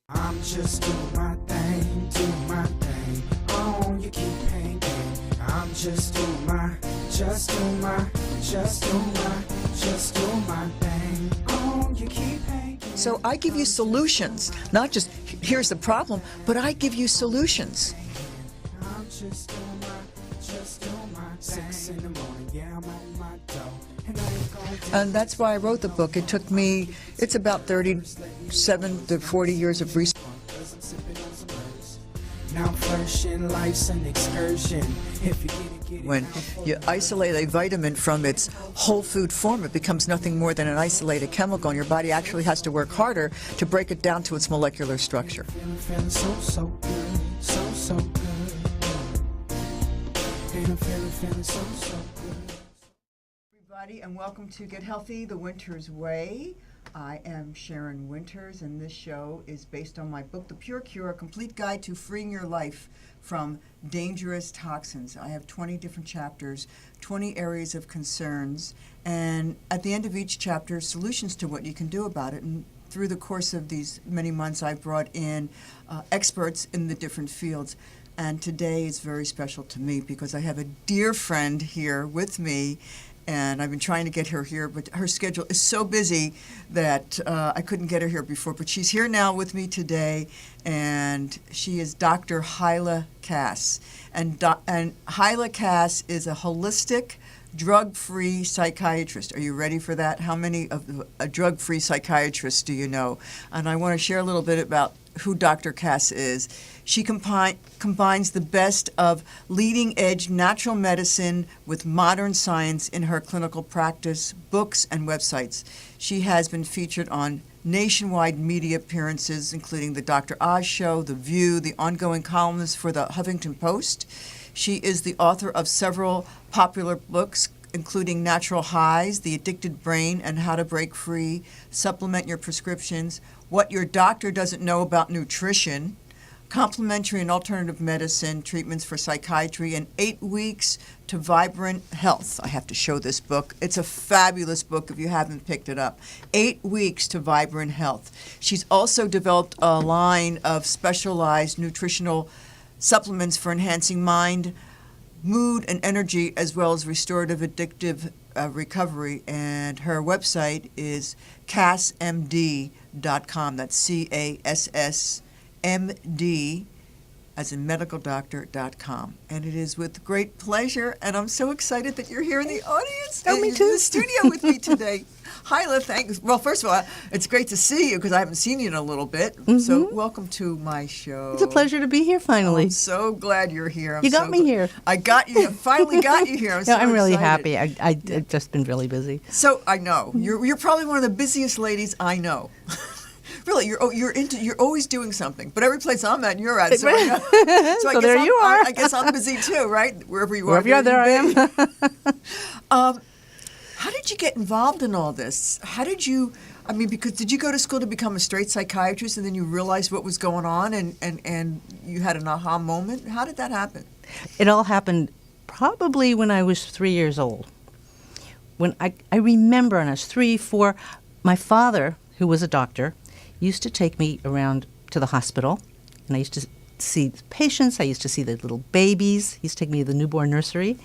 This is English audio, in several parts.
I'm just doing my thing, doing my thing. Oh, you keep hanging. I'm just doing my thing. Oh, you keep hanging. So I give you solutions, not just here's the problem, but I give you solutions. I'm just doing my 6 in the morning. Yeah, I'm on my dough. And that's why I wrote the book. It's about 37 to 40 years of research. Now flourishing, life's an excursion. If you get it, When you isolate a vitamin from its whole food form, it becomes nothing more than an isolated chemical, and your body actually has to work harder to break it down to its molecular structure. feeling so good, so good. And I'm feeling so good. Everybody, and welcome to Get Healthy the Winter's Way. I am Sharon Winters, and this show is based on my book, The Pure Cure, A Complete Guide to Freeing Your Life from Dangerous Toxins. I have 20 different chapters, 20 areas of concerns, and at the end of each chapter, solutions to what you can do about it. And through the course of these many months, I've brought in experts in the different fields. And today is very special to me because I have a dear friend here with me, and I've been trying to get her here, but her schedule is so busy that I couldn't get her here before. But she's here now with me today, and she is Dr. Hyla Cass. And Hyla Cass is a holistic, drug-free psychiatrist. Are you ready for that? How many of a drug-free psychiatrists do you know? And I want to share a little bit about who Dr. Cass is. She combines the best of leading-edge natural medicine with modern science in her clinical practice, books, and websites. She has been featured on nationwide media appearances, including The Dr. Oz Show, The View, the ongoing columnist for the Huffington Post. She is the author of several popular books, including Natural Highs, The Addicted Brain, and How to Break Free, Supplement Your Prescriptions, What Your Doctor Doesn't Know About Nutrition, Complementary and Alternative Medicine, Treatments for Psychiatry, and 8 Weeks to Vibrant Health. I have to show this book. It's a fabulous book if you haven't picked it up. 8 Weeks to Vibrant Health. She's also developed a line of specialized nutritional supplements for enhancing mind, mood, and energy, as well as restorative addictive recovery. And her website is cassmd.com. That's CASSMD, as in medical doctor.com. And it is with great pleasure, and I'm so excited that you're here in the audience. Oh, me in too. the studio with me today. Hyla, thanks. Well, first of all, it's great to see you because I haven't seen you in a little bit. Mm-hmm. So welcome to my show. It's a pleasure to be here finally. I'm so glad you're here. You got me here. I got you. I finally got you here. I'm really happy. I've just been really busy. So I know you're probably one of the busiest ladies I know. Really, you're always doing something. But every place I'm at, you're at. So, I know. So there you are. I guess I'm busy too, right? Wherever you are. Wherever you are, there I am. How did you get involved in all this? Did you go to school to become a straight psychiatrist and then you realized what was going on and you had an aha moment? How did that happen? It all happened probably when I was 3 years old. When I remember when I was 3, 4, my father, who was a doctor, used to take me around to the hospital, and I used to see patients. I used to see the little babies. He used to take me to the newborn nursery.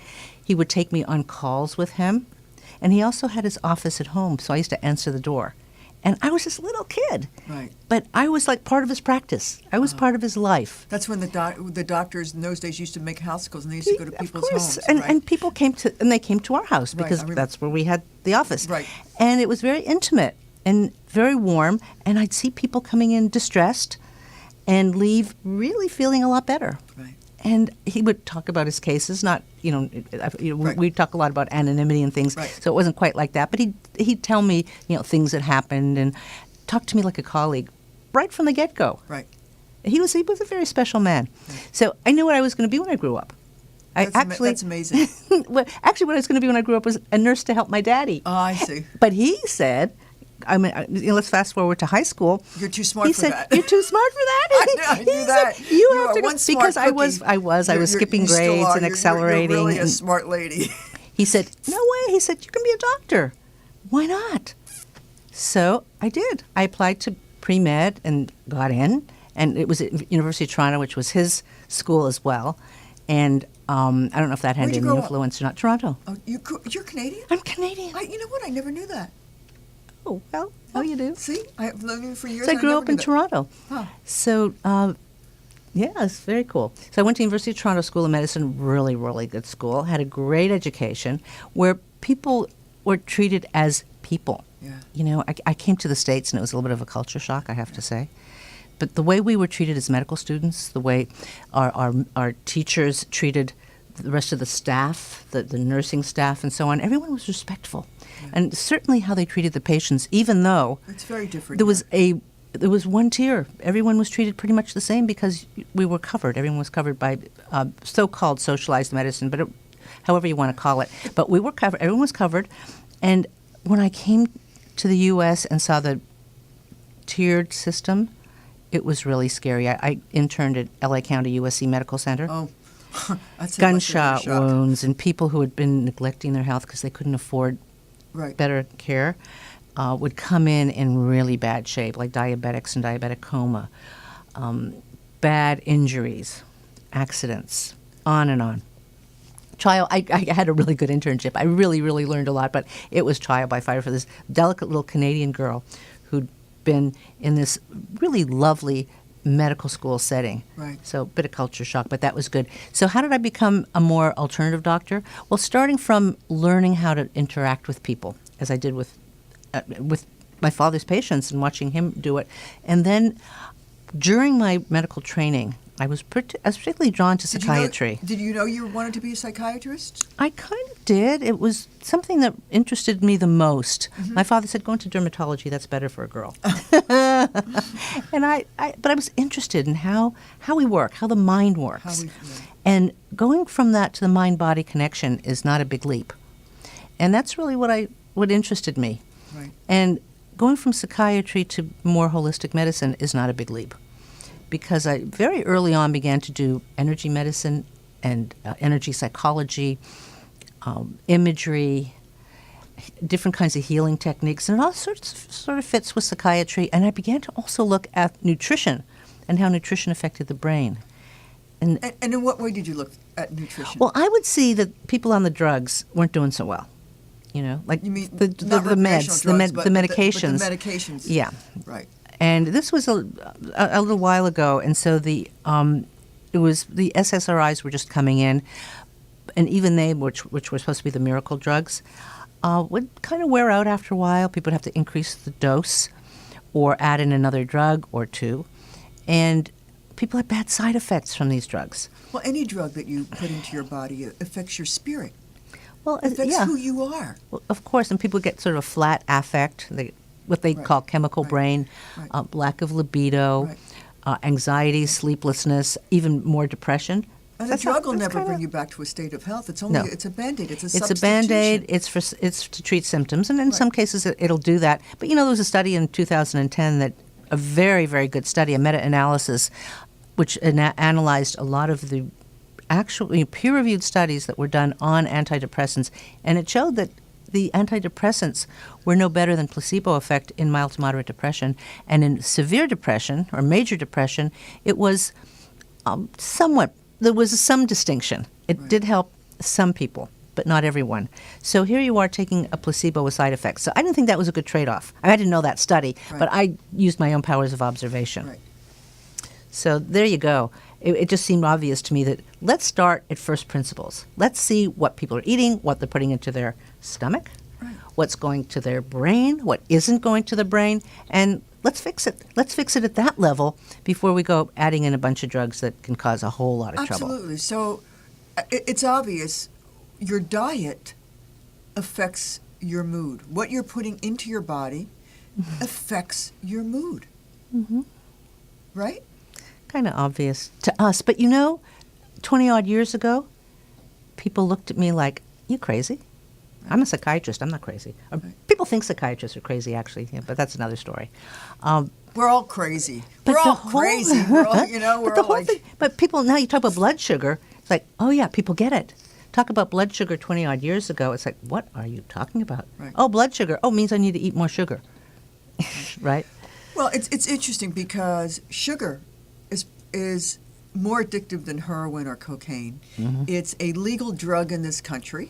He would take me on calls with him. And he also had his office at home, so I used to answer the door. And I was this little kid. Right. But I was like part of his practice. I was part of his life. That's when the doctors in those days used to make house calls, and they used to go to people's homes. And people came to our house because that's where we had the office. Right. And it was very intimate and very warm, and I'd see people coming in distressed and leave really feeling a lot better. Right. And he would talk about his cases, not, Right. we talk a lot about anonymity and things, right. So it wasn't quite like that. But he'd tell me, things that happened and talk to me like a colleague right from the get-go. Right. He was a very special man. Right. So I knew what I was going to be when I grew up. That's amazing. Actually, what I was going to be when I grew up was a nurse to help my daddy. Oh, I see. But he said, let's fast forward to high school. You're too smart for that. You're too smart for that? I knew that. Said, you have to one go, smart because cookie. I was skipping grades and accelerating. You're really a smart lady. He said, no way. He said, you can be a doctor. Why not? So I did. I applied to pre-med and got in. And it was at University of Toronto, which was his school as well. And I don't know if that had Where'd you any grow up? influence or not. Toronto. Oh, you're Canadian? I'm Canadian. You know what? I never knew that. Oh, well, oh, you do. See, I've known you for years. So I and grew never up in knew that. Toronto. Huh. So, yeah, it's very cool. So I went to University of Toronto School of Medicine, really, really good school, had a great education where people were treated as people. Yeah. You know, I came to the States and it was a little bit of a culture shock, I have to say. But the way we were treated as medical students, the way our teachers treated the rest of the staff, the nursing staff and so on, everyone was respectful. Yeah. And certainly how they treated the patients, even though It's very different. there was one tier. Everyone was treated pretty much the same because we were covered. Everyone was covered by so-called socialized medicine, but however you want to call it. But we were covered. Everyone was covered. And when I came to the U.S. and saw the tiered system, it was really scary. I interned at L.A. County USC Medical Center. Oh, that's Gunshot wounds and people who had been neglecting their health because they couldn't afford Right. better care would come in really bad shape, like diabetics and diabetic coma, bad injuries, accidents, on and on. I had a really good internship. I really, really learned a lot, but it was trial by fire for this delicate little Canadian girl who'd been in this really lovely medical school setting. Right. So a bit of culture shock, but that was good. So how did I become a more alternative doctor? Well, starting from learning how to interact with people, as I did with my father's patients and watching him do it. And then during my medical training, I was particularly drawn to psychiatry. Did you know you wanted to be a psychiatrist? I kind of did. It was something that interested me the most. Mm-hmm. My father said, "Go into dermatology. That's better for a girl." And but I was interested in how we work, how the mind works. And going from that to the mind-body connection is not a big leap. And that's really what interested me. Right. And going from psychiatry to more holistic medicine is not a big leap, because I very early on began to do energy medicine and energy psychology, imagery, different kinds of healing techniques, and it all sort of fits with psychiatry. And I began to also look at nutrition and how nutrition affected the brain. And in what way did you look at nutrition? Well, I would see that people on the drugs weren't doing so well. You know, like you mean the not meds, drugs, the medications. But the medications. Yeah. Right. And this was a little while ago, and so it was the SSRIs were just coming in, and even they, which were supposed to be the miracle drugs, would kind of wear out after a while. People would have to increase the dose, or add in another drug or two, and people had bad side effects from these drugs. Well, any drug that you put into your body affects your spirit. Well, It affects yeah. who you are. Well, of course, and people get sort of a flat affect, what they Right. call chemical Right. brain, Right. lack of libido, Right. anxiety, sleeplessness, even more depression. And That's a drug not- will that's never kinda- bring you back to a state of health. It's No. it's a Band-Aid. It's a It's a substitution. Band-Aid. It's to treat symptoms, and in Right. some cases it'll do that. But there was a study in 2010 a very, very good study, a meta-analysis, which analyzed a lot of the actually peer-reviewed studies that were done on antidepressants, and it showed that the antidepressants were no better than placebo effect in mild to moderate depression, and in severe depression or major depression, it was there was some distinction. It Right. did help some people, but not everyone. So here you are taking a placebo with side effects. So I didn't think that was a good trade-off. I didn't know that study, Right. but I used my own powers of observation. Right. So there you go. It just seemed obvious to me that let's start at first principles. Let's see what people are eating, what they're putting into their stomach, Right. what's going to their brain, what isn't going to the brain, and let's fix it. Let's fix it at that level before we go adding in a bunch of drugs that can cause a whole lot of trouble. Absolutely. So it's obvious your diet affects your mood. What you're putting into your body affects your mood. Mm-hmm. Right? Kind of obvious to us. But 20-odd years ago, people looked at me like, you crazy? I'm a psychiatrist. I'm not crazy. People think psychiatrists are crazy, actually, but that's another story. We're all crazy. But We're the all whole- crazy. We're all, we're but the all whole like... thing, but people, now you talk about blood sugar, it's like, oh yeah, people get it. Talk about blood sugar 20-odd years ago, it's like, what are you talking about? Right. Oh, blood sugar. Oh, means I need to eat more sugar. Right? Well, it's interesting because sugar is more addictive than heroin or cocaine. Mm-hmm. It's a legal drug in this country.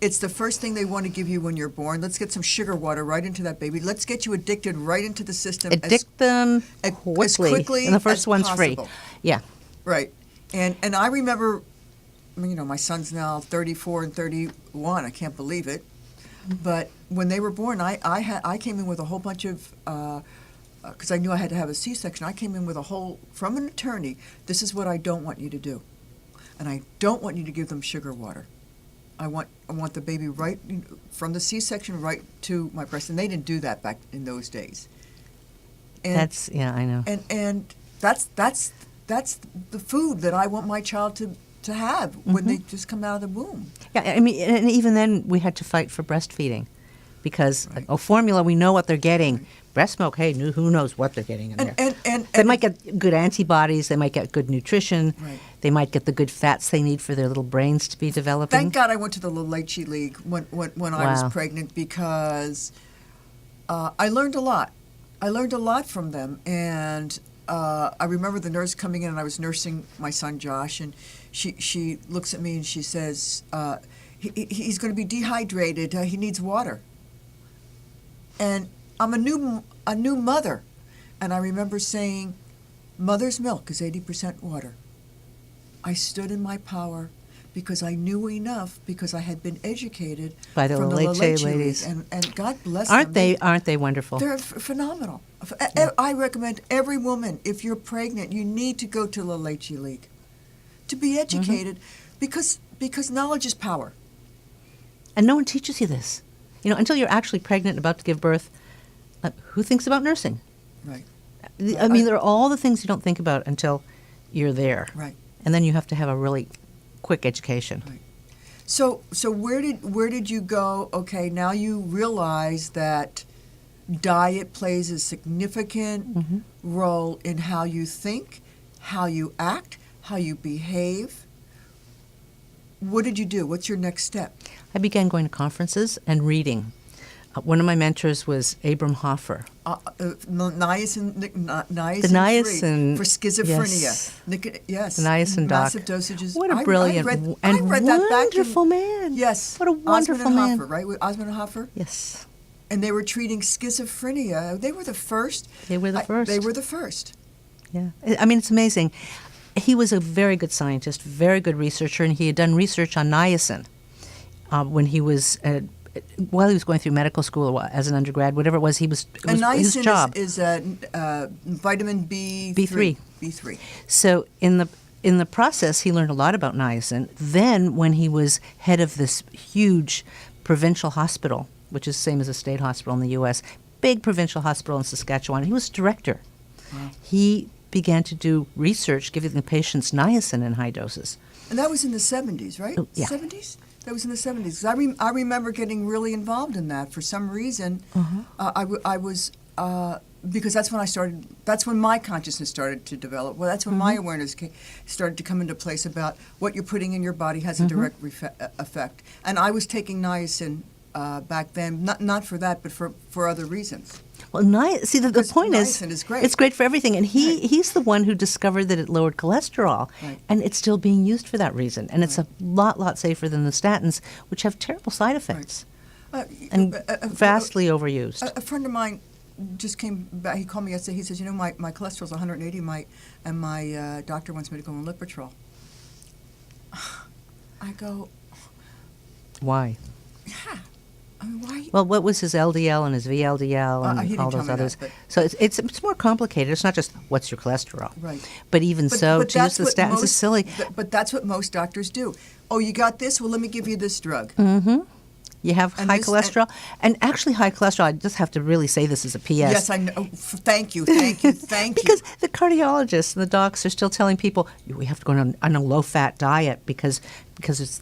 It's the first thing they want to give you when you're born. Let's get some sugar water right into that baby. Let's get you addicted right into the system. Addict them as quickly, and the first as one's free. possible. Yeah. Right. And I remember, my son's now 34 and 31. I can't believe it. But when they were born, I came in with a whole bunch of, because I knew I had to have a C-section, I came in with from an attorney, this is what I don't want you to do. And I don't want you to give them sugar water. I want the baby right from the C-section right to my breast. And they didn't do that back in those days. And, I know. And that's the food that I want my child to have when they just come out of the womb. Yeah, I mean, and even then we had to fight for breastfeeding because, formula, we know what they're getting. Right. Breast milk, hey, who knows what they're getting in there. And they might get good antibodies. They might get good nutrition. Right. They might get the good fats they need for their little brains to be developing. Thank God I went to the La Leche League when I was pregnant because I learned a lot. I learned a lot from them. And I remember the nurse coming in, and I was nursing my son Josh, and she looks at me and she says, he's going to be dehydrated. He needs water. And I'm a new mother, and I remember saying, mother's milk is 80% water. I stood in my power because I knew enough, because I had been educated by the from La Leche ladies. And God bless them. Aren't they wonderful? They're phenomenal. Yeah. I recommend every woman, if you're pregnant, you need to go to La Leche League to be educated, because knowledge is power. And no one teaches you this. Until you're actually pregnant and about to give birth, who thinks about nursing? Right. I mean, there are all the things you don't think about until you're there. Right. And then you have to have a really quick education. Right. So where did you go? Okay, now you realize that diet plays a significant role in how you think, how you act, how you behave. What did you do? What's your next step? I began going to conferences and reading. One of my mentors was Abram Hoffer. Niacin The niacin for schizophrenia. Yes. The niacin doc. Massive dosages. What a brilliant I read that back wonderful man. Yes. What a wonderful Osmond and man. Hoffer, right? Osmond and Hoffer? Yes. And they were treating schizophrenia. They were the first. They were the first. They were the first. Yeah. I mean, it's amazing. He was a very good scientist, very good researcher, and he had done research on niacin when he was while he was going through medical school as an undergrad, whatever it was, his job. Is vitamin B3. B3. So in the process, he learned a lot about niacin. Then, when he was head of this huge provincial hospital, which is the same as a state hospital in the U.S., big provincial hospital in Saskatchewan, he was director. Wow. He began to do research giving the patients niacin in high doses. And that was in the 70s, right? Oh, yeah. 70s? That was in the 70s. I remember getting really involved in that for some reason. I was, because that's when I started, that's when my consciousness started to develop. Well, that's when my awareness started to come into place about what you're putting in your body has a direct effect. And I was taking niacin back then, not for that, but for other reasons. Well, the point is, great. It's great for everything. And he's the one who discovered that it lowered cholesterol. Right. And it's still being used for that reason. And it's a lot safer than the statins, which have terrible side effects and vastly overused. A friend of mine just came back. He called me yesterday. He says, my cholesterol's 180, and my doctor wants me to go on Lipitrol. I go, why? Yeah. I mean, why? Well, what was his LDL and his VLDL and all those others? So it's more complicated. It's not just what's your cholesterol. Right. But to use the statins is silly. But that's what most doctors do. Oh, you got this? Well, let me give you this drug. Mm-hmm. You have high cholesterol. And actually high cholesterol, I just have to really say this as a PS. Yes, I know. Thank you. Because the cardiologists and the docs are still telling people, we have to go on a low-fat diet because it's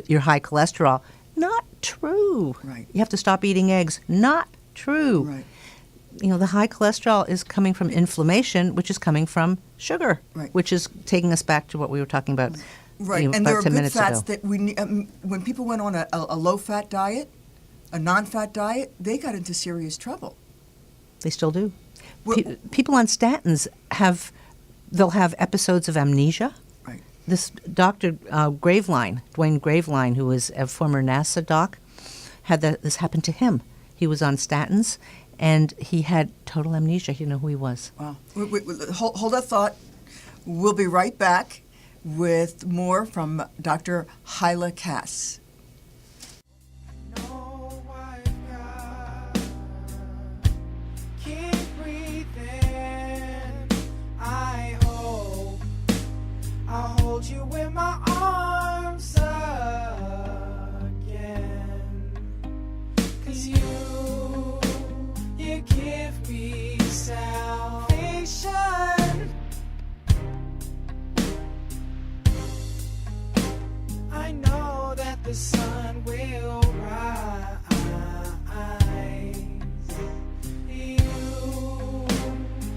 your high cholesterol. Not true. Right. You have to stop eating eggs. Not true. Right. The high cholesterol is coming from inflammation, which is coming from sugar, which is taking us back to what we were talking about. Right, and there are good fats that we need. When people went on a low-fat diet, a non-fat diet, they got into serious trouble. They still do. People on statins they'll have episodes of amnesia. Right. This Dr. Dwayne Graveline, who was a former NASA doc, had this happen to him. He was on statins, and he had total amnesia. He didn't know who he was. Wow. Hold that thought. We'll be right back with more from Dr. Hyla Cass. You in my arms again, 'cause you give me salvation. I know that the sun will rise.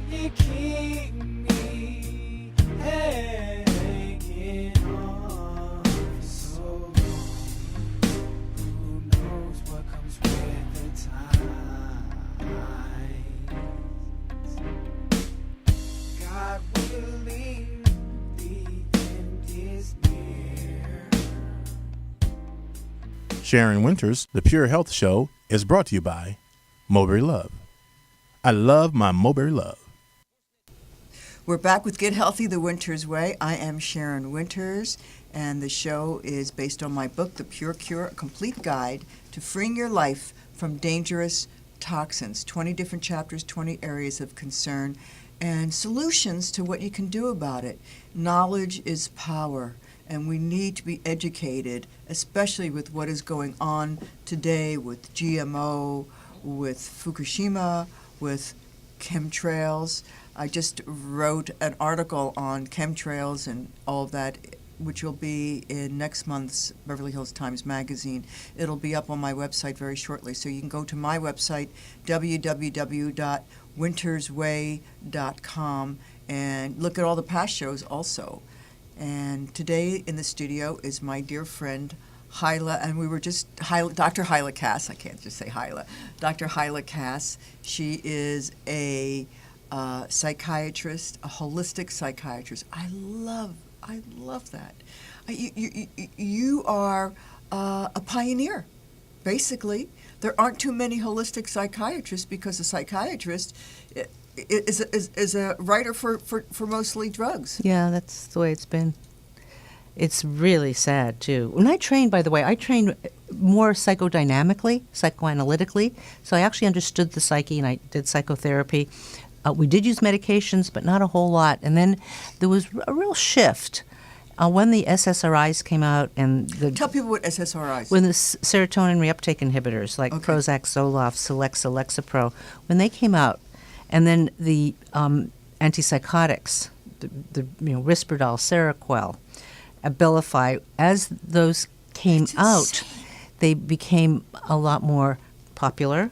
You keep me hanging on so long. Who knows what comes with the time? God willing, the end is near. Sharon Winters, The Pure Health Show, is brought to you by Mulberry Love. I love my Mulberry Love. We're back with Get Healthy the Winters Way. I am Sharon Winters, and the show is based on my book, The Pure Cure, A Complete Guide to Freeing Your Life from Dangerous Toxins. 20 different chapters, 20 areas of concern, and solutions to what you can do about it. Knowledge is power, and we need to be educated, especially with what is going on today with GMO, with Fukushima, with chemtrails. I just wrote an article on chemtrails and all of that, which will be in next month's Beverly Hills Times Magazine. It'll be up on my website very shortly. So you can go to my website, www.wintersway.com, and look at all the past shows also. And today in the studio is my dear friend, Hyla, and we were just, Dr. Hyla Cass, I can't just say Hyla, Dr. Hyla Cass. She is a psychiatrist, a holistic psychiatrist. I love that. You are a pioneer, basically. There aren't too many holistic psychiatrists because a psychiatrist is a writer for mostly drugs. Yeah, that's the way it's been. It's really sad, too. When I trained, by the way, I trained more psychodynamically, psychoanalytically, so I actually understood the psyche, and I did psychotherapy. We did use medications, but not a whole lot. And then there was a real shift when the SSRIs came out. And Tell people what SSRIs. When the serotonin reuptake inhibitors, like Prozac, Zoloft, Celexa, Lexapro, when they came out, and then the antipsychotics, the Risperdal, Seroquel, Abilify, as those came out, they became a lot more popular.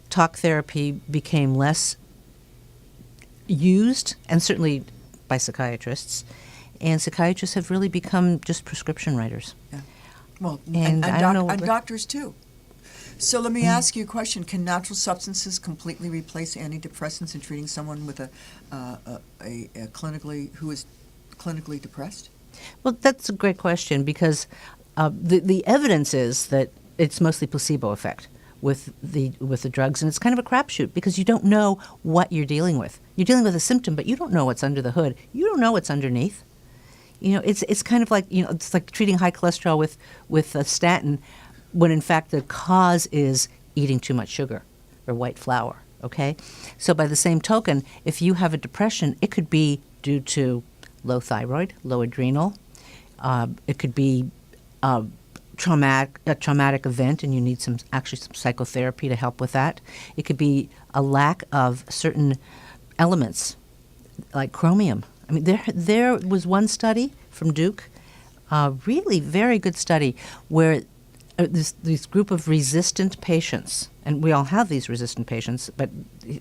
Talk therapy became less used, and certainly by psychiatrists. And psychiatrists have really become just prescription writers. Yeah. Well, and doctors too. So let me ask you a question. Can natural substances completely replace antidepressants in treating someone with a who is clinically depressed? Well, that's a great question, because the evidence is that it's mostly placebo effect with the drugs, and it's kind of a crapshoot because you don't know what you're dealing with. You're dealing with a symptom, but you don't know what's under the hood. You don't know what's underneath. It's kind of like it's like treating high cholesterol with a statin, when in fact the cause is eating too much sugar or white flour. Okay, so by the same token, if you have a depression, it could be due to low thyroid, low adrenal. It could be a traumatic event, and you need some psychotherapy to help with that. It could be a lack of certain elements, like chromium. I mean, there was one study from Duke, really very good study, where this group of resistant patients, and we all have these resistant patients, but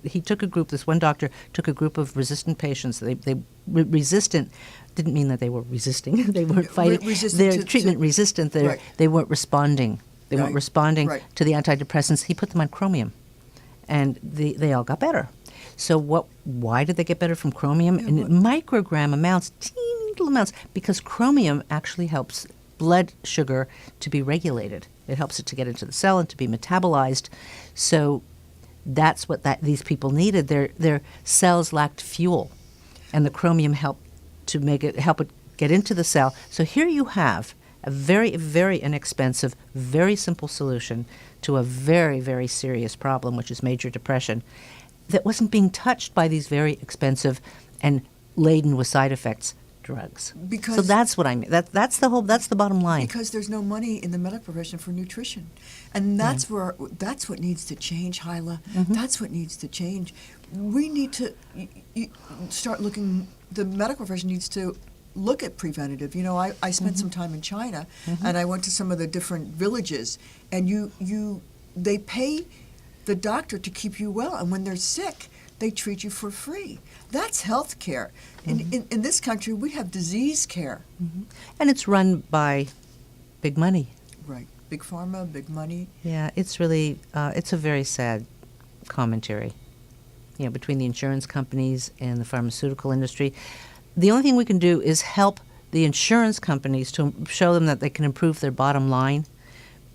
he took a group, this one doctor took a group of resistant patients. Resistant didn't mean that they were resisting. They weren't fighting. They're treatment resistant. They weren't responding. They weren't responding to the antidepressants. He put them on chromium, and they all got better. So why did they get better from chromium? In microgram amounts, teeny little amounts, because chromium actually helps blood sugar to be regulated. It helps it to get into the cell and to be metabolized. So that's what these people needed. Their cells lacked fuel, and the chromium helped to help it get into the cell. So here you have a very, very inexpensive, very simple solution to a very, very serious problem, which is major depression, that wasn't being touched by these very expensive and laden with side effects drugs. So that's what I mean. That's the bottom line. Because there's no money in the medical profession for nutrition, and that's what needs to change, Hyla. That's what needs to change. We need to start looking. The medical profession needs to look at preventative. You know, I spent some time in China, and I went to some of the different villages, and they pay the doctor to keep you well, and when they're sick, they treat you for free. That's health care. In this country, we have disease care. And it's run by big money. Right. Big pharma, big money. Yeah, it's really, it's a very sad commentary, between the insurance companies and the pharmaceutical industry. The only thing we can do is help the insurance companies to show them that they can improve their bottom line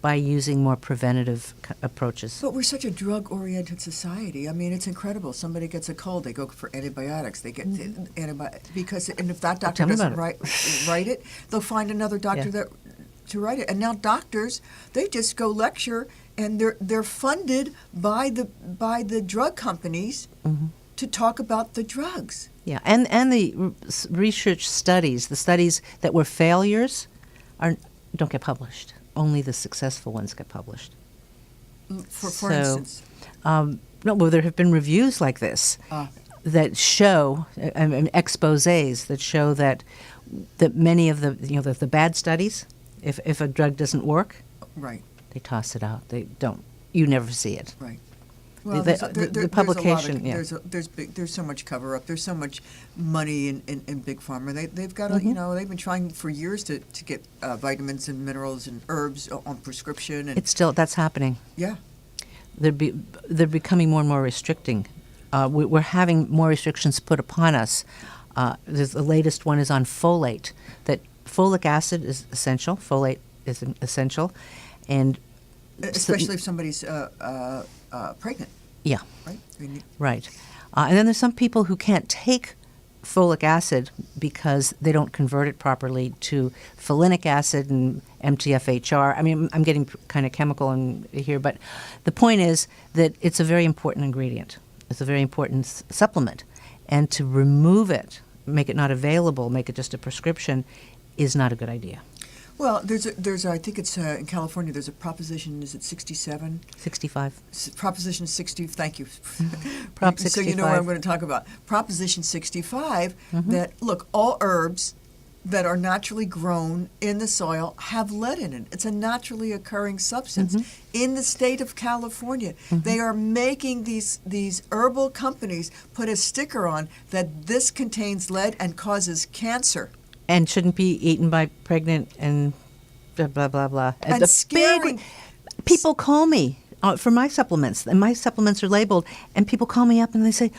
by using more preventative approaches. But we're such a drug-oriented society. I mean, it's incredible. Somebody gets a cold, they go for antibiotics. They get antibiotics and if that doctor doesn't write it, they'll find another doctor to write it. And now doctors, they just go lecture, and they're funded by the drug companies to talk about the drugs. Yeah, and the research studies, the studies that were failures, don't get published. Only the successful ones get published. For instance? There have been reviews like this that show, exposés that show that many of the bad studies, if a drug doesn't work, right, they toss it out. They don't. You never see it. Right. Well, the publication. There's so much cover up. There's so much money in big pharma. They've got they've been trying for years to get vitamins and minerals and herbs on prescription. And that's happening. Yeah. They're becoming more and more restricting. We're having more restrictions put upon us. The latest one is on folate. That folic acid is essential. Folate is essential, and especially if somebody's pregnant. Yeah. Right? Right. And then there's some people who can't take folic acid because they don't convert it properly to folinic acid and MTFHR. I mean, I'm getting kind of chemical in here, but the point is that it's a very important ingredient. It's a very important supplement. And to remove it, make it not available, make it just a prescription, is not a good idea. Well, there's I think it's in California. There's a proposition. Is it 67? 65. Proposition 60. Thank you. Prop 65. So you know what I'm going to talk about. Proposition 65. That look, all herbs that are naturally grown in the soil have lead in it. It's a naturally occurring substance. In the state of California, they are making these herbal companies put a sticker on that this contains lead and causes cancer. And shouldn't be eaten by pregnant and blah, blah, blah, blah. And scary. People call me for my supplements, and my supplements are labeled, and people call me up and they say,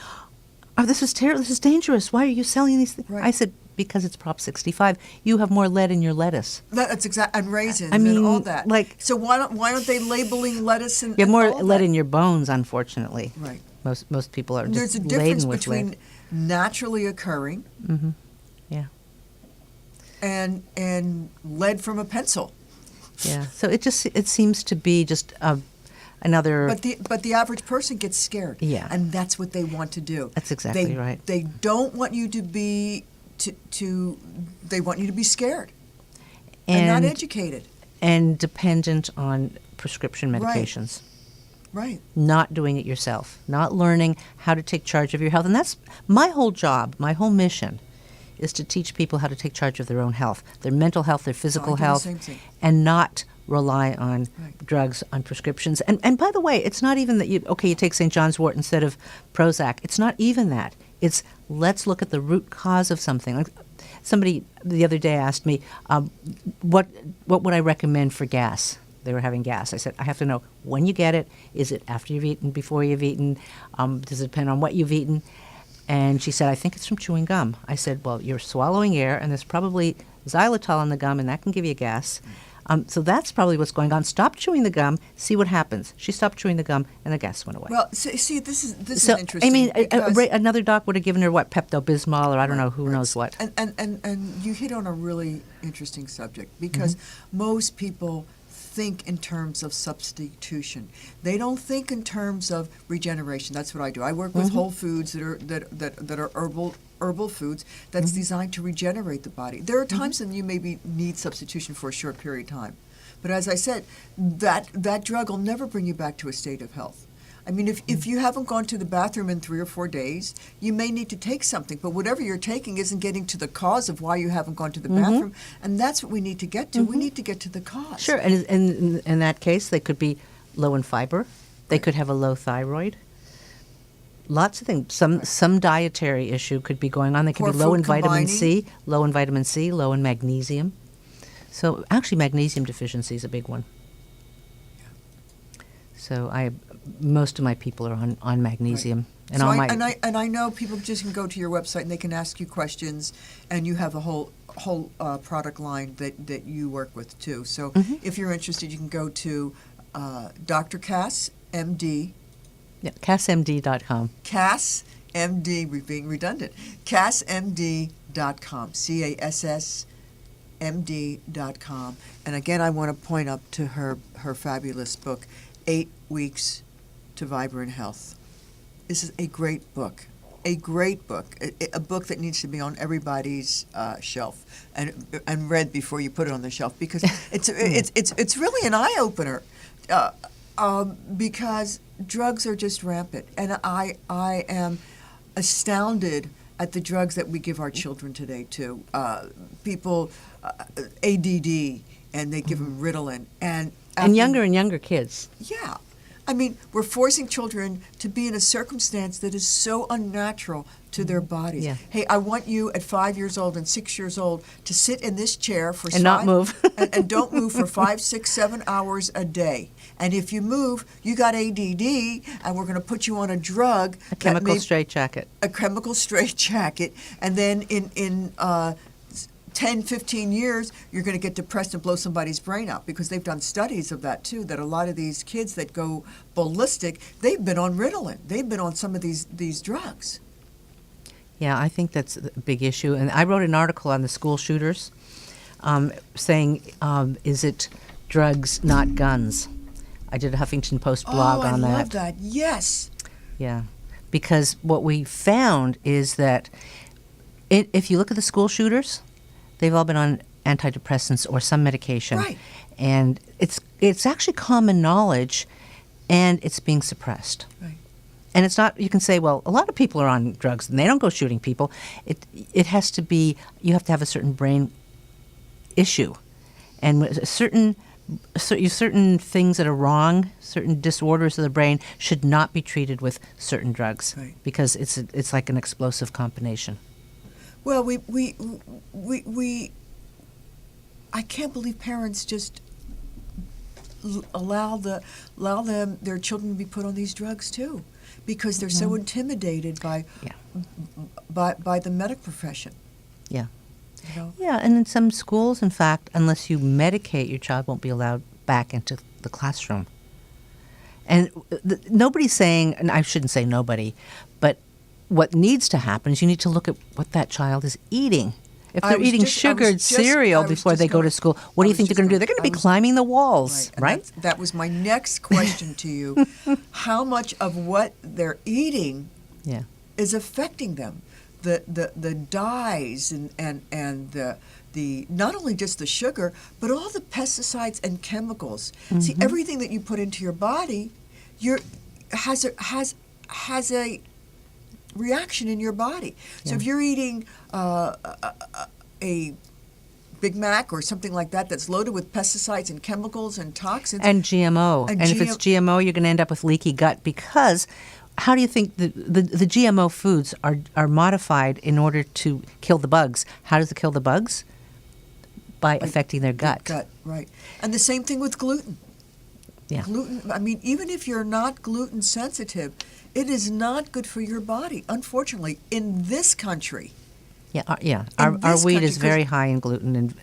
this is terrible, this is dangerous. Why are you selling these things? Right. I said, because it's Prop 65. You have more lead in your lettuce. That's exactly, and raisins and all that. So why aren't they labeling lettuce and you have more all lead that? In your bones, unfortunately. Right. Most people are just There's a laden difference with between lead. naturally occurring Yeah. and lead from a pencil. Yeah. So it seems to be just another. But the average person gets scared. Yeah. And that's what they want to do. That's exactly right. They don't want you to be they want you to be scared and not educated and dependent on prescription medications. Right. Not doing it yourself. Not learning how to take charge of your health. And that's my whole job, my whole mission, is to teach people how to take charge of their own health, their mental health, their physical health, and not rely on drugs, on prescriptions. And by the way, it's not even that you take St. John's wort instead of Prozac. It's not even that. It's let's look at the root cause of something. Like somebody the other day asked me, what would I recommend for gas? They were having gas. I said, I have to know when you get it. Is it after you've eaten, before you've eaten? Does it depend on what you've eaten? And she said, I think it's from chewing gum. I said, well, you're swallowing air, and there's probably xylitol in the gum, and that can give you gas. So that's probably what's going on. Stop chewing the gum, see what happens. She stopped chewing the gum, and the gas went away. Well, see, this is So, interesting. I mean, because- another doc would have given her, what, Pepto-Bismol, or I don't know, who knows what. And you hit on a really interesting subject, because most people think in terms of substitution. They don't think in terms of regeneration. That's what I do. I work with whole foods that are herbal foods that's designed to regenerate the body. There are times when you maybe need substitution for a short period of time. But as I said, that drug will never bring you back to a state of health. I mean, if you haven't gone to the bathroom in 3 or 4 days, you may need to take something. But whatever you're taking isn't getting to the cause of why you haven't gone to the bathroom. And that's what we need to get to. We need to get to the cause. Sure, and in that case, they could be low in fiber. They could have a low thyroid. Lots of things. Some dietary issue could be going on. They could Poor be low food in vitamin combining. C, low in magnesium. So actually, magnesium deficiency is a big one. So most of my people are on magnesium. And So all I know people just can go to your website and they can ask you questions, and you have a whole product line that you work with too. So if you're interested, you can go to Dr. Cass, MD. Yeah, CassMD.com. CassMD, we're being redundant. CassMD.com. CassMD.com. And again, I want to point up to her fabulous book, 8 Weeks to Vibrant Health. This is a great book. A great book. A book that needs to be on everybody's shelf and read before you put it on the shelf, because it's really an eye opener. Because drugs are just rampant, and I am astounded at the drugs that we give our children today too. People, ADD, and they give them Ritalin, and younger and younger kids. Yeah. I mean, we're forcing children to be in a circumstance that is so unnatural to their bodies. Yeah. Hey, I want you at 5 years old and 6 years old to sit in this chair for And not move. and don't move for 5, 6, 7 hours a day. And if you move, you got ADD, and we're going to put you on a drug. A chemical straitjacket. A chemical straitjacket. And then in 10, 15 years, you're going to get depressed and blow somebody's brain out, because they've done studies of that too, that a lot of these kids that go ballistic, they've been on Ritalin. They've been on some of these drugs. Yeah, I think that's a big issue. And I wrote an article on the school shooters saying, is it drugs, not guns? I did a Huffington Post blog on that. I love that. Yes. Yeah, because what we found is that if you look at the school shooters, they've all been on antidepressants or some medication. Right. And it's actually common knowledge, and it's being suppressed. Right. And it's not, you can say, well, a lot of people are on drugs and they don't go shooting people. It has to be, you have to have a certain brain issue. And certain things that are wrong, certain disorders of the brain should not be treated with certain drugs. Right. Because it's like an explosive combination. Well, I can't believe parents just allow their children to be put on these drugs too, because they're so intimidated by the medical profession. Yeah. You know? Yeah, and in some schools, in fact, unless you medicate, your child won't be allowed back into the classroom. And nobody's saying, and I shouldn't say nobody, but what needs to happen is you need to look at what that child is eating. If they're eating sugared cereal before they go to school, what do you think they're going to do? They're going to be climbing the walls, right? That was my next question to you. How much of what they're eating is affecting them? The dyes and the not only just the sugar, but all the pesticides and chemicals. See, everything that you put into your body, has a reaction in your body. So if you're eating a Big Mac or something like that that's loaded with pesticides and chemicals and toxins. And GMO. And if it's GMO, you're going to end up with leaky gut, because how do you think the GMO foods are modified in order to kill the bugs? How does it kill the bugs? By affecting their gut. Gut, right. And the same thing with gluten. Yeah. Gluten, I mean, even if you're not gluten sensitive, it is not good for your body, unfortunately, in this country. Yeah, In Our this wheat country, is very high in gluten and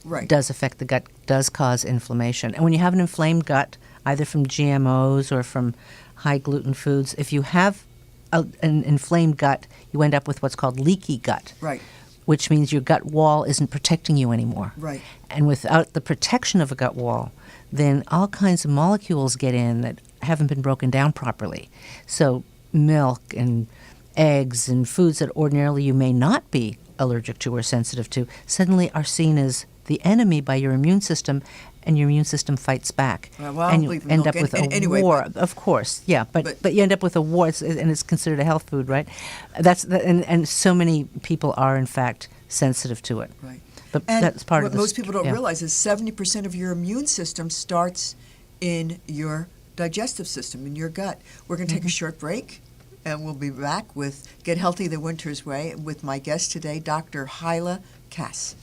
Right. does affect the gut, does cause inflammation. And when you have an inflamed gut, either from GMOs or from high gluten foods, if you have an inflamed gut, you end up with what's called leaky gut. Right. Which means your gut wall isn't protecting you anymore. Right. And without the protection of a gut wall, then all kinds of molecules get in that haven't been broken down properly. So milk and eggs and foods that ordinarily you may not be allergic to or sensitive to suddenly are seen as the enemy by your immune system, and your immune system fights back. Well, I and don't you believe in end milk up with anyway, a war. but- Of course, yeah, but- but you end up with a war, and it's considered a health food, right? And so many people are in fact sensitive to it. Right. But And that's part what of the most people don't yeah. realize is 70% of your immune system starts in your digestive system, in your gut. We're going to take a short break, and we'll be back with Get Healthy the Winter's Way with my guest today, Dr. Hyla Cass.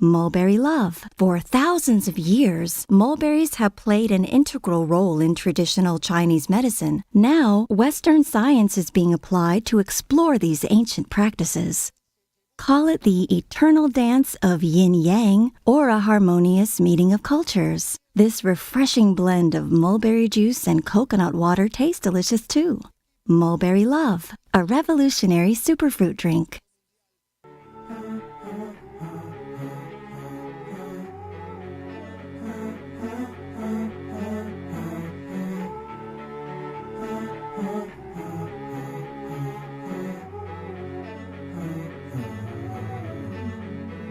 Mulberry love. For thousands of years, mulberries have played an integral role in traditional Chinese medicine. Now, Western science is being applied to explore these ancient practices. Call it the eternal dance of yin-yang or a harmonious meeting of cultures. This refreshing blend of mulberry juice and coconut water tastes delicious too. Mulberry Love, a revolutionary superfruit drink.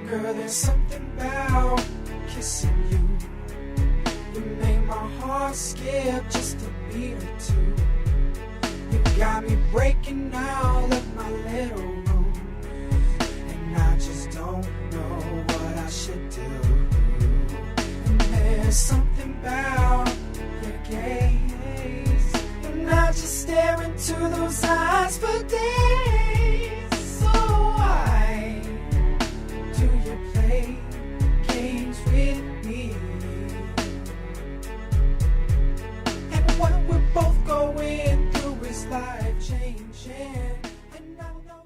Girl, there's something about kissing you. You make my heart skip just a beat or two. You got me breaking out of my little room, and I just don't know what I should do. And there's something about your gaze, and I just stare into those eyes for days. So why do you play games with me? And what we're both going through is life changing. And I know.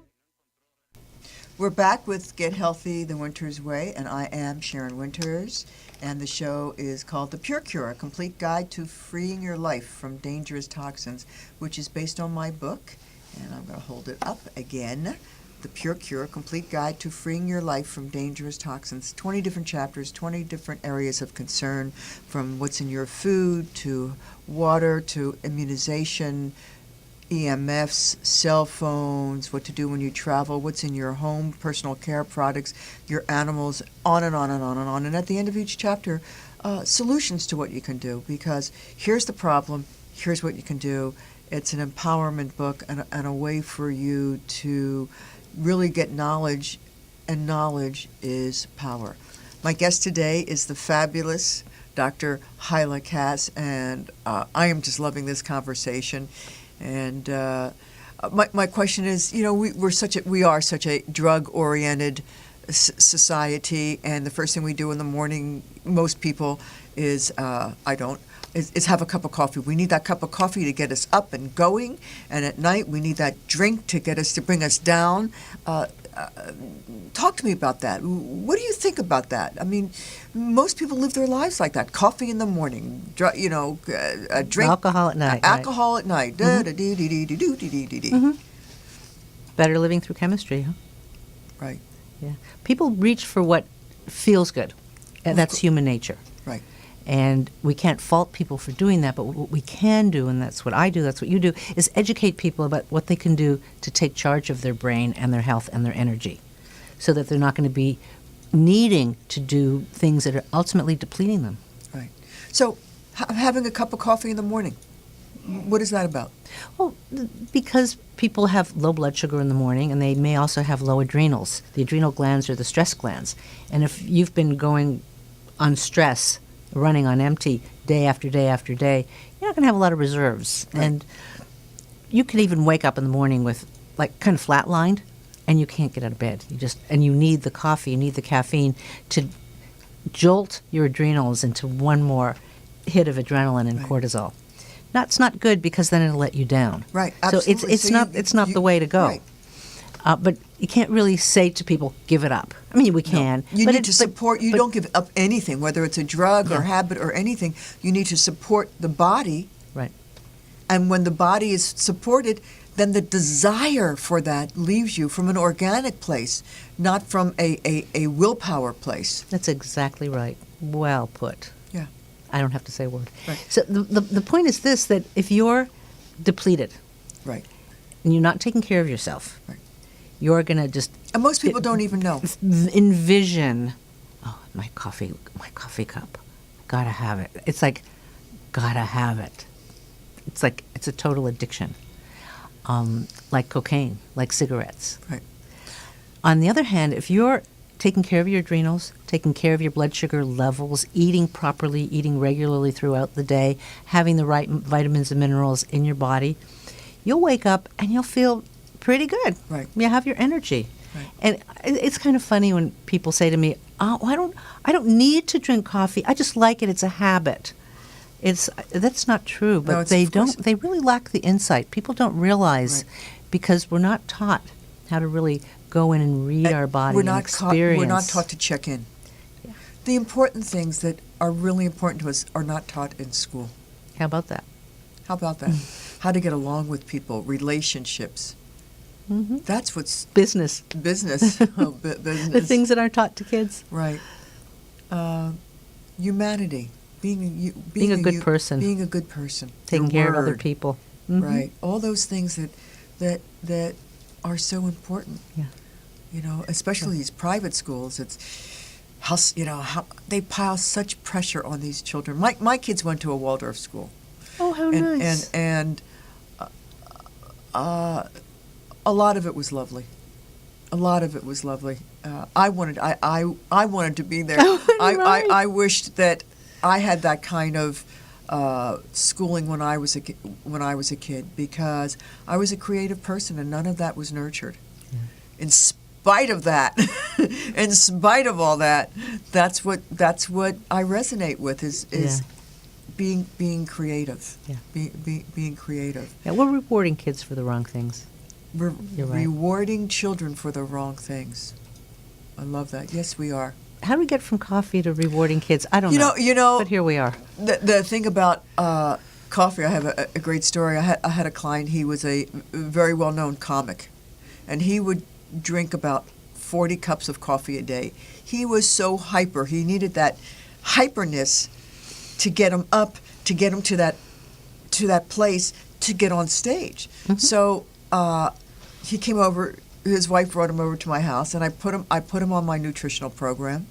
We're back with Get Healthy the Winter's Way, and I am Sharon Winters, and the show is called The Pure Cure, a complete guide to freeing your life from dangerous toxins, which is based on my book, and I'm going to hold it up again. The Pure Cure, a complete guide to freeing your life from dangerous toxins. 20 different chapters, 20 different areas of concern, from what's in your food to water to immunization, EMFs, cell phones, what to do when you travel, what's in your home, personal care products, your animals, on and on and on and on. And at the end of each chapter, solutions to what you can do, because here's the problem, here's what you can do. It's an empowerment book and a way for you to really get knowledge, and knowledge is power. My guest today is the fabulous Dr. Hyla Cass, and I am just loving this conversation. And my question is, you know, we are such a drug-oriented society, and the first thing we do in the morning, most people, is is have a cup of coffee. We need that cup of coffee to get us up and going, and at night we need that drink to bring us down. Talk to me about that. What do you think about that? I mean, most people live their lives like that. Coffee in the morning, a drink. Alcohol at night. Alcohol at night. Mm-hmm. Better living through chemistry, huh? Right. Yeah. People reach for what feels good, and that's human nature. Right. And we can't fault people for doing that, but what we can do, and that's what I do, that's what you do, is educate people about what they can do to take charge of their brain and their health and their energy, so that they're not going to be needing to do things that are ultimately depleting them. Right. So, having a cup of coffee in the morning, what is that about? Well, because people have low blood sugar in the morning, and they may also have low adrenals. The adrenal glands are the stress glands. And if you've been going on stress, running on empty day after day after day, you're not going to have a lot of reserves. Right. And you can even wake up in the morning with, like, kind of flatlined, and you can't get out of bed. And you need the coffee, you need the caffeine to jolt your adrenals into one more hit of adrenaline and cortisol. That's not good because then it'll let you down. Right. So Absolutely. it's not the way to go. Right. But you can't really say to people, give it up. I mean, we can. You but need to support. You don't give up anything, whether it's a drug or habit or anything. You need to support the body. Right. And when the body is supported, then the desire for that leaves you from an organic place, not from a willpower place. That's exactly right. Well put. Yeah. I don't have to say a word. Right. So the point is this, that if you're depleted Right. and you're not taking care of yourself, Right. you're going to just And most people don't even know. envision, oh, my coffee cup. Gotta have it. It's like, gotta have it. It's like, it's a total addiction. Like cocaine, like cigarettes. Right. On the other hand, if you're taking care of your adrenals, taking care of your blood sugar levels, eating properly, eating regularly throughout the day, having the right vitamins and minerals in your body, you'll wake up and you'll feel pretty good. Right. You have your energy. Right. And it's kind of funny when people say to me, "Oh, I don't need to drink coffee. I just like it. It's a habit." That's not true, but No, it's- they of course- don't. They really lack the insight. People don't realize because we're not taught how to really go in and read our body and experience. We're not taught to check in. Yeah. The important things that are really important to us are not taught in school. How about that? How about that? How to get along with people, relationships. Mm-hmm. That's what's Business. business. Business. The things that aren't taught to kids. Right. Humanity. Being a good person. Being a good person. Taking Your care of other word. people. Mhm. Right. All those things that are so important. Yeah. You know, especially these private schools. It's how they pile such pressure on these children. My kids went to a Waldorf school. Oh, how nice. And a lot of it was lovely. A lot of it was lovely. I wanted to be there. Right. I wished that I had that kind of schooling when I was a kid, because I was a creative person and none of that was nurtured. Yeah. In spite of that, in spite of all that, that's what I resonate with is Yeah. being creative. Yeah. Being creative. Yeah, we're rewarding kids for the wrong things. You're right. Rewarding children for the wrong things. I love that. Yes, we are. How do we get from coffee to rewarding kids? I don't know. You know. But here we are. The thing about coffee, I have a great story. I had a client. He was a very well-known comic, and he would drink about 40 cups of coffee a day. He was so hyper. He needed that hyperness to get him up, to get him to that place to get on stage. Mm-hmm. So he came over. His wife brought him over to my house, and I put him on my nutritional program.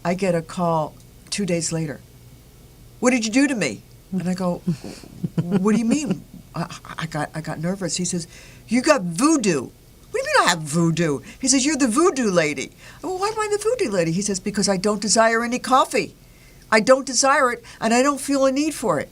I get a call 2 days later. What did you do to me? And I go, what do you mean? I got nervous. He says, you got voodoo. What do you mean I have voodoo? He says, you're the voodoo lady. Well, why am I the voodoo lady? He says, because I don't desire any coffee. I don't desire it, and I don't feel a need for it.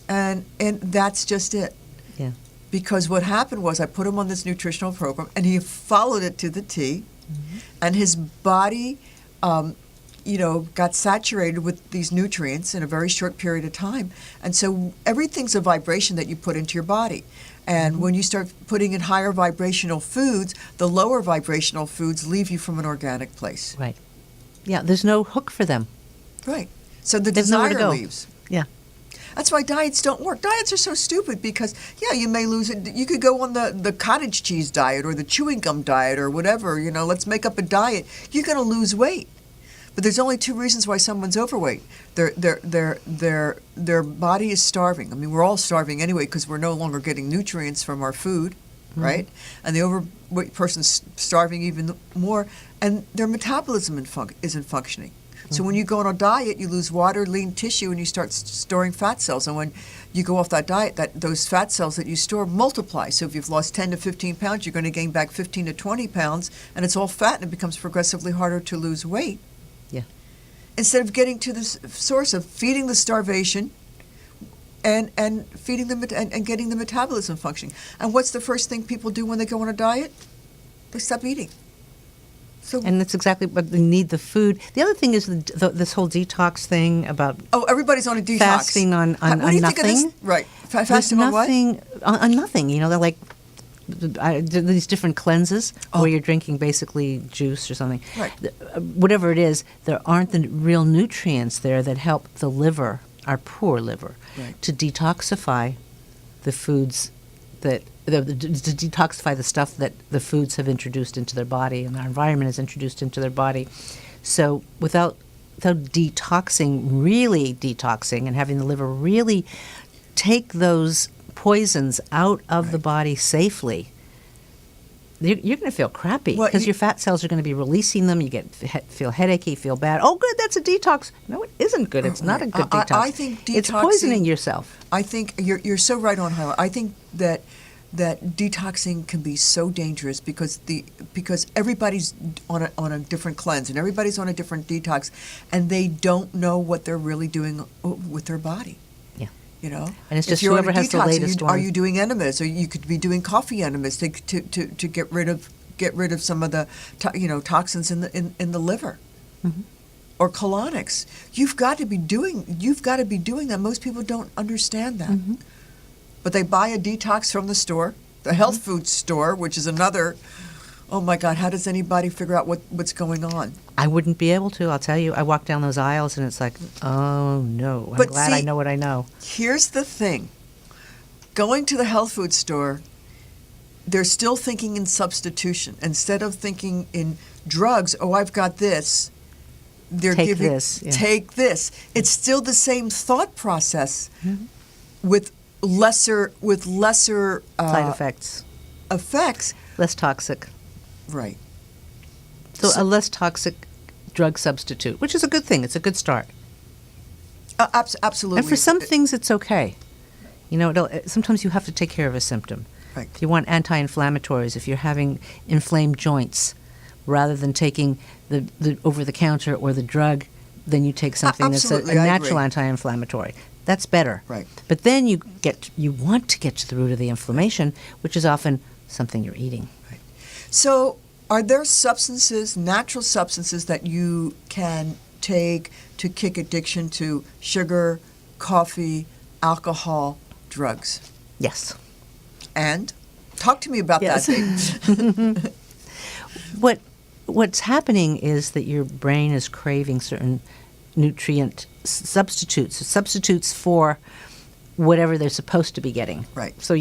And that's just it. Yeah. Because what happened was I put him on this nutritional program, and he followed it to the T, mm-hmm. and his body, got saturated with these nutrients in a very short period of time. And so everything's a vibration that you put into your body. And when you start putting in higher vibrational foods, the lower vibrational foods leave you from an organic place. Right. Yeah, there's no hook for them. Right. So the There's nowhere to desire go. leaves. Yeah. That's why diets don't work. Diets are so stupid because, you may lose it. You could go on the cottage cheese diet or the chewing gum diet or whatever. Let's make up a diet. You're going to lose weight. But there's only two reasons why someone's overweight. Their body is starving. I mean, we're all starving anyway because we're no longer getting nutrients from our food, mm-hmm. right? And the overweight person's starving even more, and their metabolism isn't functioning. So when you go on a diet, you lose water, lean tissue, and you start storing fat cells. And when you go off that diet, those fat cells that you store multiply. So if you've lost 10 to 15 pounds, you're going to gain back 15 to 20 pounds, and it's all fat, and it becomes progressively harder to lose weight. Yeah. Instead of getting to the source of feeding the starvation and feeding and getting the metabolism functioning. And what's the first thing people do when they go on a diet? They stop eating. And that's exactly what they need, the food. The other thing is this whole detox thing about everybody's on a detox. Fasting on What do you nothing. think of this? Right. Fasting on what? On nothing. You know, they're like these different cleanses where you're drinking basically juice or something. Right. Whatever it is, there aren't the real nutrients there that help the liver, our poor liver, to detoxify the foods that to detoxify the stuff that the foods have introduced into their body and our environment has introduced into their body. So without really detoxing and having the liver really take those poisons out of the body safely, you're going to feel crappy because your fat cells are going to be releasing them. You feel headachy, feel bad. Oh, good, that's a detox. No, it isn't good. It's not a good detox. I think detoxing, it's poisoning yourself. I think you're so right on, Hyla. I think that detoxing can be so dangerous because everybody's on a different cleanse and everybody's on a different detox, and they don't know what they're really doing with their body. Yeah. You know, and it's just whoever has the latest one. Are you doing enemas, or you could be doing coffee enemas to get rid of some of the toxins in the liver, or colonics. You've got to be doing that. Most people don't understand that, but they buy a detox from the store, the health food store, which is another. Oh my God! How does anybody figure out what's going on? I wouldn't be able to. I'll tell you. I walk down those aisles and it's like, oh no! I'm glad I know what I know. Here's the thing: going to the health food store, they're still thinking in substitution instead of thinking in drugs. Oh, I've got this. They're take giving this. Yeah. Take this. It's still the same thought process, with lesser side effects. Less toxic. Right. So a less toxic drug substitute, which is a good thing. It's a good start. Absolutely. And for some things, it's okay. You know, sometimes you have to take care of a symptom. Right. If you want anti-inflammatories, if you're having inflamed joints, rather than taking the over-the-counter or the drug, then you take something that's a natural anti-inflammatory. That's better. Right. But then you want to get to the root of the inflammation, which is often something you're eating. Right. So are there substances, natural substances, that you can take to kick addiction to sugar, coffee, alcohol, drugs? Yes. And? Talk to me about that thing. What's happening is that your brain is craving certain nutrient substitutes for whatever they're supposed to be getting. Right. So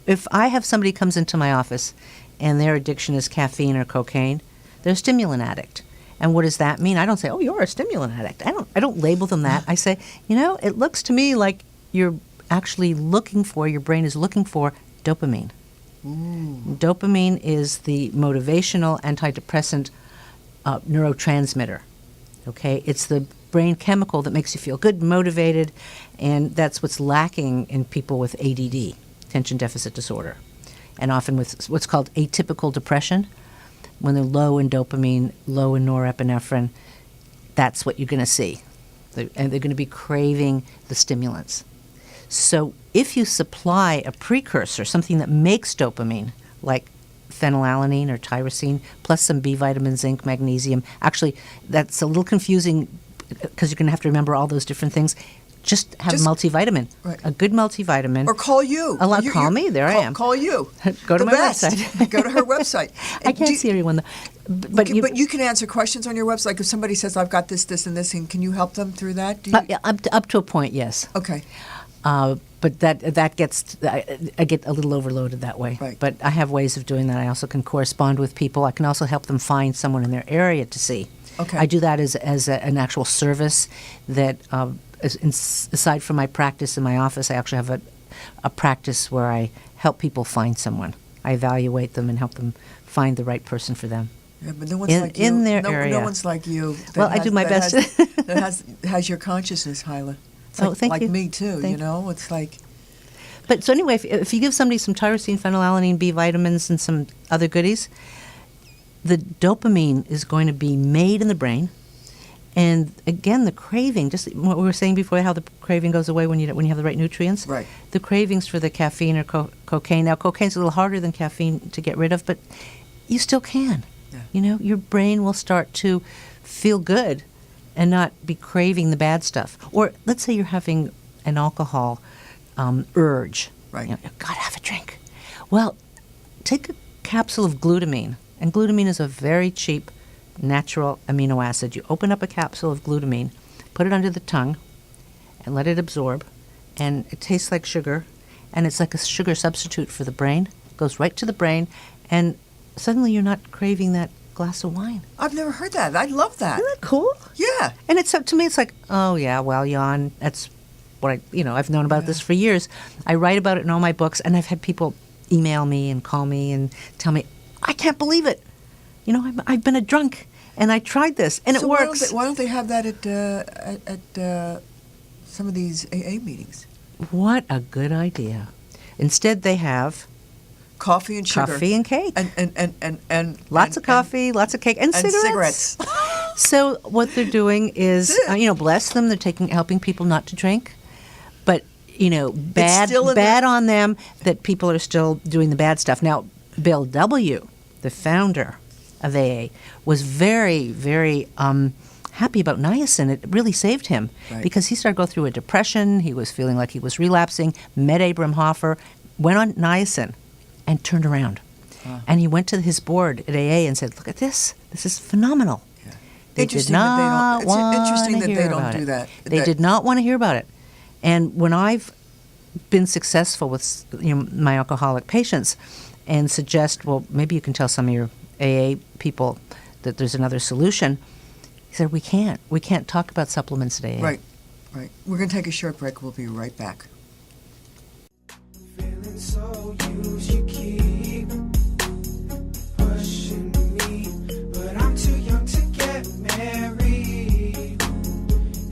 if I have somebody comes into my office and their addiction is caffeine or cocaine, they're a stimulant addict. And what does that mean? I don't say, "Oh, you're a stimulant addict." I don't label them that. I say, it looks to me like you're actually your brain is looking for dopamine. Dopamine is the motivational antidepressant neurotransmitter. Okay, it's the brain chemical that makes you feel good, motivated, and that's what's lacking in people with ADD, attention deficit disorder, and often with what's called atypical depression, when they're low in dopamine, low in norepinephrine. That's what you're going to see, and they're going to be craving the stimulants. So if you supply a precursor, something that makes dopamine, like phenylalanine or tyrosine, plus some B vitamins, zinc, magnesium. Actually, that's a little confusing because you're going to have to remember all those different things. Just have a multivitamin, a good multivitamin. Or call you. Call me. There I am. Call you. Go to my website. Go to her website. I can't see everyone, though. But you can answer questions on your website. Like if somebody says, "I've got this, this, and this," and can you help them through that? Up to a point, yes. Okay. But that gets I get a little overloaded that way. Right. But I have ways of doing that. I also can correspond with people. I can also help them find someone in their area to see. Okay. I do that as an actual service that, aside from my practice in my office, I actually have a practice where I help people find someone. I evaluate them and help them find the right person for them. Yeah, but no one's like you. In their area. No one's like you. I do my best. That has your consciousness, Hyla. It's thank you. Like me too, Thank you. It's like. But so anyway, if you give somebody some tyrosine, phenylalanine, B vitamins, and some other goodies, the dopamine is going to be made in the brain, and again, the craving, just what we were saying before, how the craving goes away when you have the right nutrients. Right. The cravings for the caffeine or cocaine. Now, cocaine's a little harder than caffeine to get rid of, but you still can. Yeah. Your brain will start to feel good and not be craving the bad stuff. Or let's say you're having an alcohol urge. Right. Gotta have a drink. Well, take a capsule of glutamine. And glutamine is a very cheap, natural amino acid. You open up a capsule of glutamine, put it under the tongue, and let it absorb. And it tastes like sugar. And it's like a sugar substitute for the brain. It goes right to the brain. And suddenly you're not craving that glass of wine. I've never heard that. I love that. Isn't that cool? Yeah. And it's to me, it's like, oh yeah, well, Jan, that's what I've known about this for years. I write about it in all my books, and I've had people email me and call me and tell me, I can't believe it. I've been a drunk, and I tried this, and it works. Why don't they have that at some of these AA meetings? What a good idea. Instead, they have coffee and sugar. Coffee and cake. And lots of coffee, lots of cake, and cigarettes. So what they're doing is, bless them, they're helping people not to drink. But, bad on them that people are still doing the bad stuff. Now, Bill W., the founder of AA, was very, very happy about niacin. It really saved him because he started to go through a depression. He was feeling like he was relapsing, met Abraham Hoffer, went on niacin, and turned around. And he went to his board at AA and said, look at this. This is phenomenal. Yeah. They did not want to hear about it. They did not want to hear about it. And when I've been successful with my alcoholic patients and suggest, well, maybe you can tell some of your AA people that there's another solution, he said, we can't talk about supplements at AA. Right. We're going to take a short break. We'll be right back. Feeling so used, you keep pushing me, but I'm too young to get married.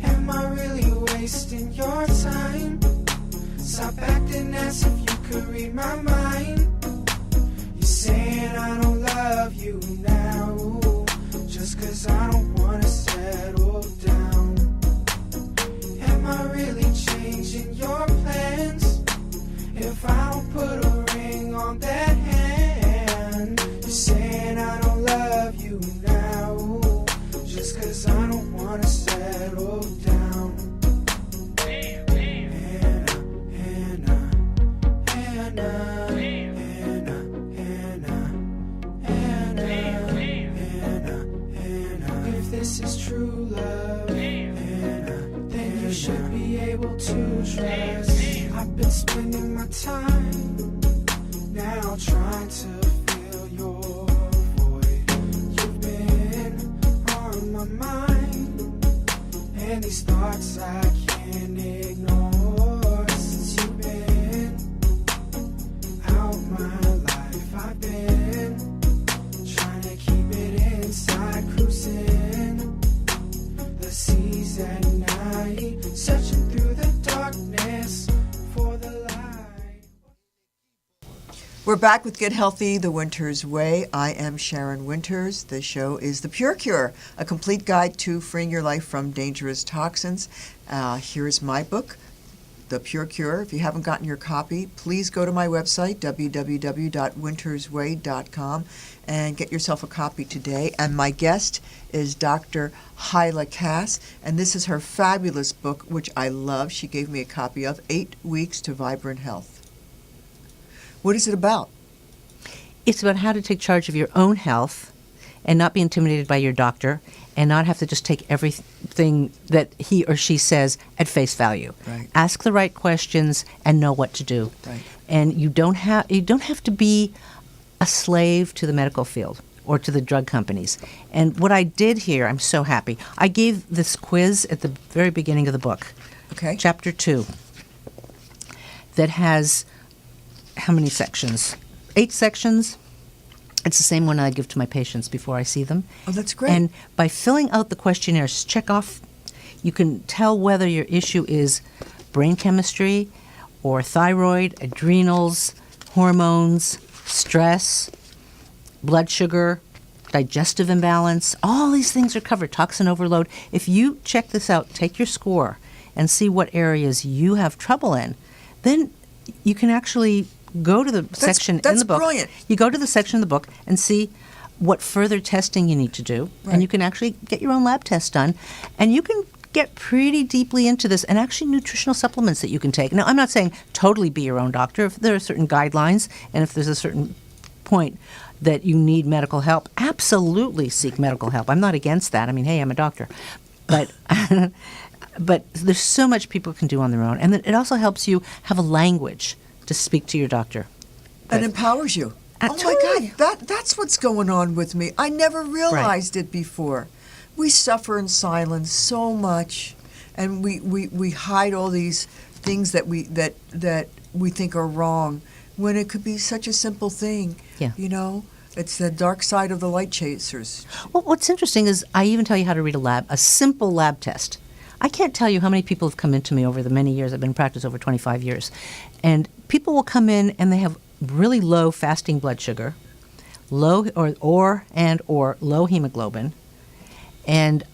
Am I really wasting your time? Stop acting as if you could read my mind. You're saying I don't love you now, just 'cause I don't wanna settle down. Am I really changing your plans? If I don't put a ring on that hand, you're saying I don't love you now, just 'cause I don't wanna settle down. If this is true love, then you should be able to trust. I've been spending my time now trying to fill your void. You've been on my mind, and these thoughts I can't ignore. Since you've been out my life, I've been trying to keep it inside, cruising the seas at night, searching through the darkness for the light. We're back with Get Healthy the Winter's Way. I am Sharon Winters. The show is The Pure Cure, a complete guide to freeing your life from dangerous toxins. Here is my book, The Pure Cure. If you haven't gotten your copy, please go to my website, www.wintersway.com, and get yourself a copy today. And my guest is Dr. Hyla Cass, and this is her fabulous book, which I love. She gave me a copy of 8 Weeks to Vibrant Health. What is it about? It's about how to take charge of your own health and not be intimidated by your doctor and not have to just take everything that he or she says at face value. Right. Ask the right questions and know what to do. Right. And you don't have to be a slave to the medical field or to the drug companies. And what I did here, I'm so happy. I gave this quiz at the very beginning of the book. Okay. Chapter 2. That has how many sections? 8 sections. It's the same one I give to my patients before I see them. Oh, that's great. And by filling out the questionnaires, check off, you can tell whether your issue is brain chemistry or thyroid, adrenals, hormones, stress, blood sugar, digestive imbalance. All these things are covered, toxin overload. If you check this out, take your score, and see what areas you have trouble in, then you can actually go to the section in the book. That's brilliant. You go to the section of the book and see what further testing you need to do, Right. and you can actually get your own lab test done, and you can get pretty deeply into this, and actually nutritional supplements that you can take. Now, I'm not saying totally be your own doctor. If there are certain guidelines, and if there's a certain point that you need medical help, absolutely seek medical help. I'm not against that. I mean, hey, I'm a doctor. But but there's so much people can do on their own. And then it also helps you have a language to speak to your doctor. And empowers you. Oh Totally. my God, that's what's going on with me. I never realized it before. We suffer in silence so much, and we hide all these things that we think are wrong, when it could be such a simple thing. Yeah. You know, it's the dark side of the light chasers. Well, what's interesting is I even tell you how to read a simple lab test. I can't tell you how many people have come into me over the many years. I've been in practice over 25 years. And people will come in and they have really low fasting blood sugar, low or low hemoglobin, and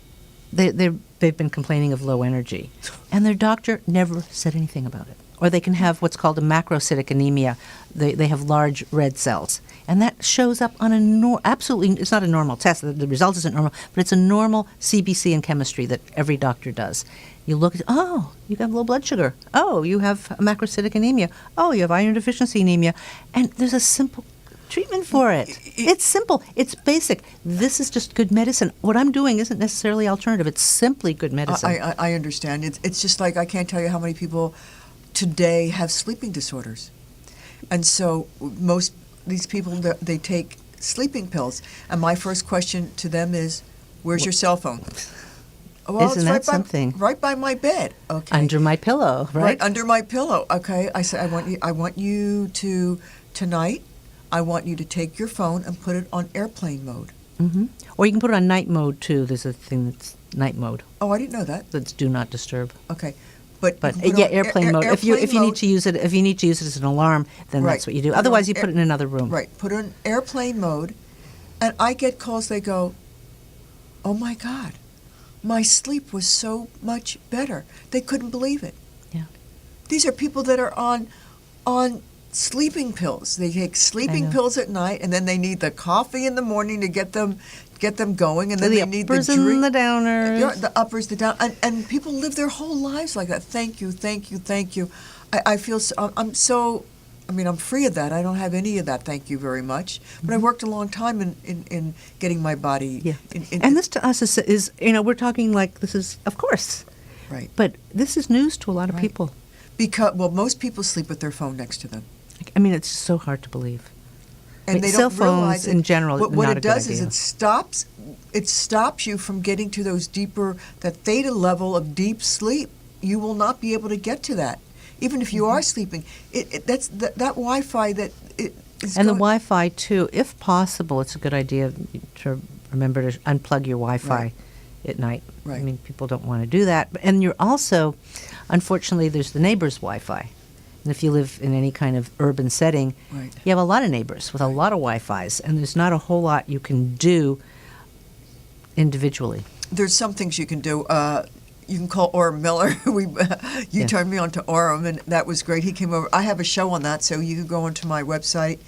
they've been complaining of low energy. And their doctor never said anything about it. Or they can have what's called a macrocytic anemia. They have large red cells. And that shows up on absolutely, it's not a normal test. The result isn't normal, but it's a normal CBC in chemistry that every doctor does. You look at, oh, you have low blood sugar. Oh, you have macrocytic anemia. Oh, you have iron deficiency anemia. And there's a simple treatment for it. It's simple. It's basic. This is just good medicine. What I'm doing isn't necessarily alternative. It's simply good medicine. I understand. It's just like, I can't tell you how many people today have sleeping disorders. And so most these people, they take sleeping pills. And my first question to them is, where's your cell phone? Well, Isn't it's that right something? Right by my bed. Okay. Under my pillow, right? Right under my pillow. Okay. I said, I want you to tonight. I want you to take your phone and put it on airplane mode. Mm-hmm. Or you can put it on night mode too. There's a thing that's night mode. Oh, I didn't know that. That's do not disturb. Okay. But But you can put it yeah, on airplane mode. If you airplane need mode. to use it, if you need to use it as an alarm, then Right. that's what you do. Put it Otherwise, on you put it in another room. Right. Put it on airplane mode, and I get calls. They go, "Oh my God, my sleep was so much better." They couldn't believe it. Yeah. These are people that are on sleeping pills. They take sleeping know. pills at night, and then they need the coffee in the morning to get them going, and then the they need the uppers drink. and the downers. Yeah, the uppers, the down, and people live their whole lives like that. Thank you, thank you, thank you. I feel I'm free of that. I don't have any of that. Thank you very much. But I worked a long time in getting my body. Yeah. in- And this to us is we're talking like this is, of course, right. but this is news to a lot of Right. people. Because most people sleep with their phone next to them, I mean, it's so hard to believe. and they cell don't realize phones in general What not it a good does is idea. it stops you from getting to that theta level of deep sleep. You will not be able to get to that, even if you Mm-hmm. are sleeping. That's that Wi-Fi that it is. And the going- Wi-Fi too, if possible, it's a good idea to remember to unplug your Wi-Fi Right. at night. I Right. mean, people don't want to do that. And you're also, unfortunately, there's the neighbor's Wi-Fi. And if you live in any kind of urban setting, Right. you have a lot of neighbors with a lot of Wi-Fis, and there's not a whole lot you can do individually. There's some things you can do. You can call Orem Miller. You Yeah. turned me on to Orem, and that was great. He came over. I have a show on that, so you can go onto my website,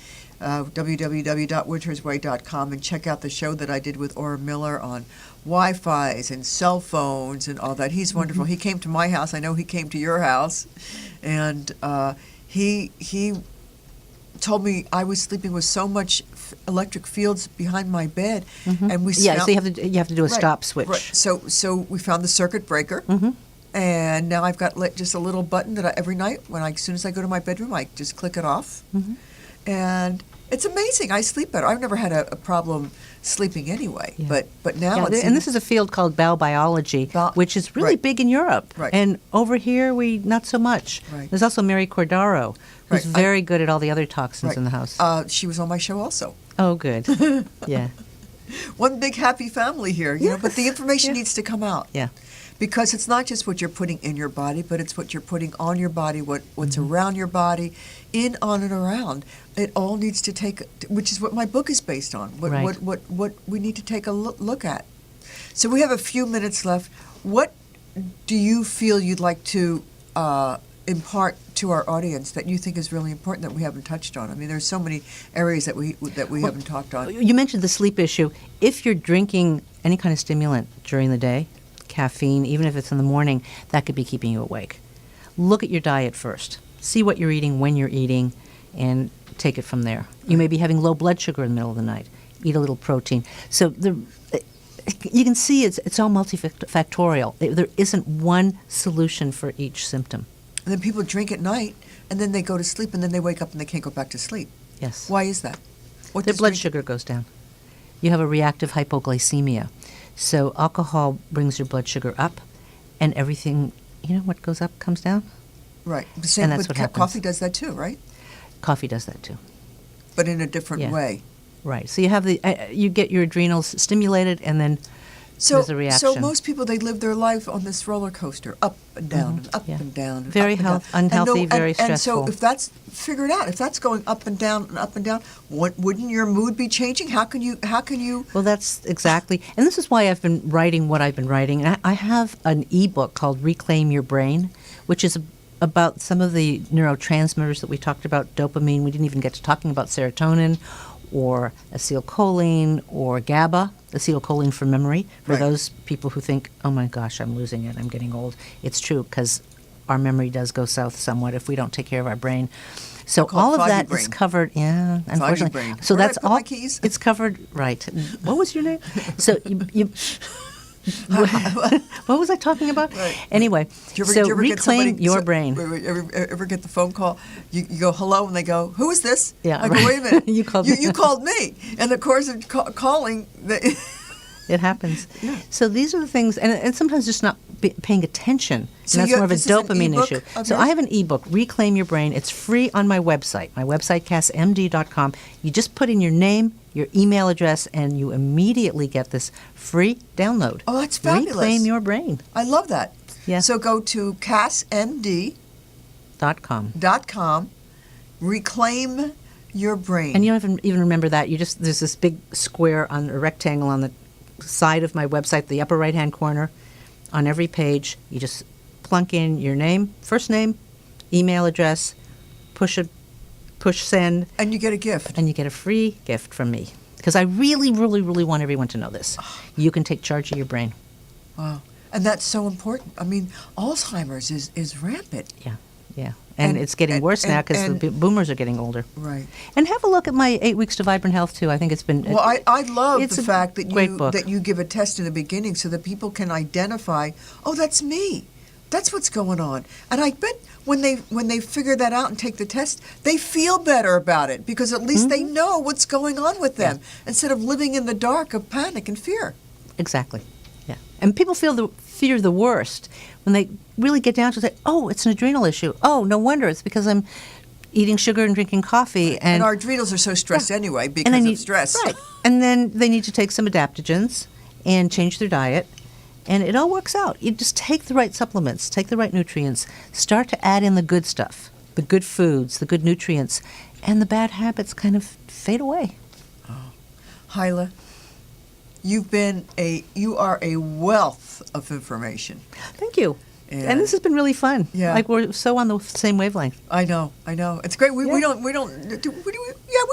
www.wintersway.com, and check out the show that I did with Orem Miller on Wi-Fis and cell phones and all that. He's wonderful. He came to my house. I know he came to your house, and he told me I was sleeping with so much electric fields behind my bed, and we Yeah, found- so you have to do a Right, stop switch. Right. So we found the circuit breaker, and now I've got just a little button that every night as soon as I go to my bedroom, I just click it off, and it's amazing. I sleep better. I've never had a problem sleeping anyway, Yeah. but now Yeah, it's and this is a field called bowel biology, which is really right. big in Europe. Right. And over here, we not so much. Right. There's also Mary Cordaro, who's Right. very good at all the other toxins right. in the house. She was on my show also. Oh, good. Yeah. One big happy family here, But the information needs to come out. Yeah. Because it's not just what you're putting in your body, but it's what you're putting on your body, what's around your body, in, on, and around. It all needs to which is what my book is based on. Right. What we need to take a look at. So we have a few minutes left. What do you feel you'd like to impart to our audience that you think is really important that we haven't touched on? I mean, there's so many areas that we haven't talked on. You mentioned the sleep issue. If you're drinking any kind of stimulant during the day, caffeine, even if it's in the morning, that could be keeping you awake. Look at your diet first. See what you're eating, when you're eating, and take it from there. You may be having low blood sugar in the middle of the night. Eat a little protein. So you can see it's all multifactorial. There isn't one solution for each symptom. And then people drink at night, and then they go to sleep, and then they wake up and they can't go back to sleep. Yes. Why is that? What Their does blood drink- sugar goes down. You have a reactive hypoglycemia. So alcohol brings your blood sugar up, and everything, what goes up comes down. Right. The same And that's with what happens. coffee does that too, right? Coffee does that too. But in a different Yeah. way. Right. So you have you get your adrenals stimulated, and then there's a reaction. So most people, they live their life on this roller coaster, up and down, and up Yeah. and down. And Very up and down. unhealthy, And very And stressful. so if that's figured out, if that's going up and down, wouldn't your mood be changing? How can you? Well, that's exactly, and this is why I've been writing what I've been writing. And I have an ebook called Reclaim Your Brain, which is about some of the neurotransmitters that we talked about, dopamine. We didn't even get to talking about serotonin or acetylcholine or GABA, acetylcholine for memory. For Right. those people who think, oh my gosh, I'm losing it, I'm getting old. It's true, because our memory does go south somewhat if we don't take care of our brain. So call it all of foggy that is brain. covered, yeah, unfortunately. brain. So Where did that's I put all, my keys? it's covered, right. What was your name? So you what was I talking about? Right. Anyway, Do you so ever get reclaim somebody- your so- brain. wait, ever get the phone call? You go hello, and they go, "Who is this?" Yeah, I go, right. "Wait a minute, You called me." You called me, and of course, of calling. It happens. So these are the things, and sometimes just not paying attention. So and that's you more of a this is an dopamine ebook issue. of So yours? I have an ebook, Reclaim Your Brain. It's free on my website, cassmd.com. You just put in your name, your email address, and you immediately get this free download. Oh, that's fabulous. Reclaim Your Brain. I love that. Yeah. So go to cassmd.com, .com. reclaim your brain. And you don't even remember that. There's this big square on a rectangle on the side of my website, the upper right-hand corner. On every page, you just plunk in your name, first name, email address, push send, And you get a gift. and you get a free gift from me. Because I really, really, really want everyone to know this. You can take charge of your brain. Wow. And that's so important. I mean, Alzheimer's is rampant. Yeah, yeah. And it's getting worse now because and- the boomers are getting older. Right. And have a look at my 8 Weeks to Vibrant Health, too. I think it's been... Well, I love it's the a fact that great book. you give a test in the beginning so that people can identify, oh, that's me. That's what's going on. And I bet when they figure that out and take the test, they feel better about it because at least they know what's going on with them instead of living in the dark of panic and fear. Exactly. Yeah. And people fear the worst when they really get down to say, oh, it's an adrenal issue. Oh, no wonder. It's because I'm eating sugar and drinking coffee. And our adrenals are so stressed anyway and because they of need, stress. Right. And then they need to take some adaptogens and change their diet. And it all works out. You just take the right supplements, take the right nutrients, start to add in the good stuff, the good foods, the good nutrients, and the bad habits kind of fade away. Hyla, you are a wealth of information. Thank you. And- And this has been really fun. Yeah. Like we're so on the same wavelength. I know. It's great. We Yeah.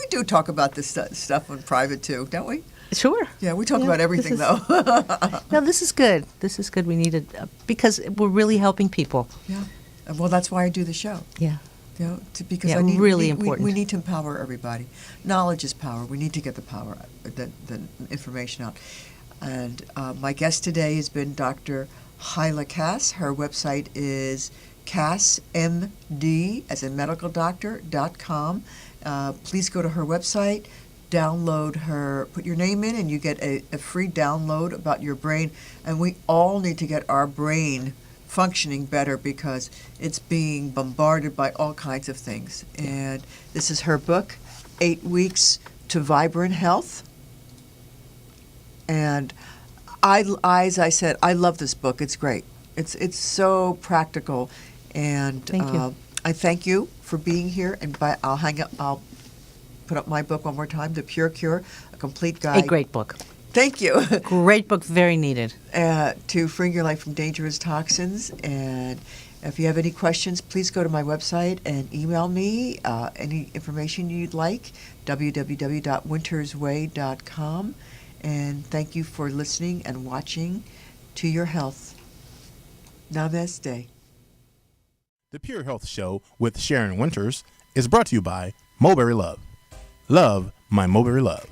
do talk about this stuff in private too, don't we? Sure. Yeah, we talk Yeah, about this everything is- though. No, this is good. This is good. We need it because we're really helping people. Yeah. Well, that's why I do the show. Yeah. You know, because Yeah, I need really we important. need to empower everybody. Knowledge is power. We need to get the power, the information out. And my guest today has been Dr. Hyla Cass. Her website is cassmd, as in medical doctor.com. Please go to her website, download her, put your name in, and you get a free download about your brain. And we all need to get our brain functioning better because it's being bombarded by all kinds of things. And this is her book, 8 Weeks to Vibrant Health. And as I said, I love this book. It's great. It's so practical. And Thank you. I thank you for being here. And I'll put up my book one more time, The Pure Cure, a complete guide. A great book. Thank you. Great book. Very needed. To freeing your life from dangerous toxins. And If you have any questions, please go to my website and email me any information you'd like, www.wintersway.com. And thank you for listening and watching To Your Health. Namaste. The Pure Health Show with Sharon Winters is brought to you by Mulberry Love. Love my Mulberry Love.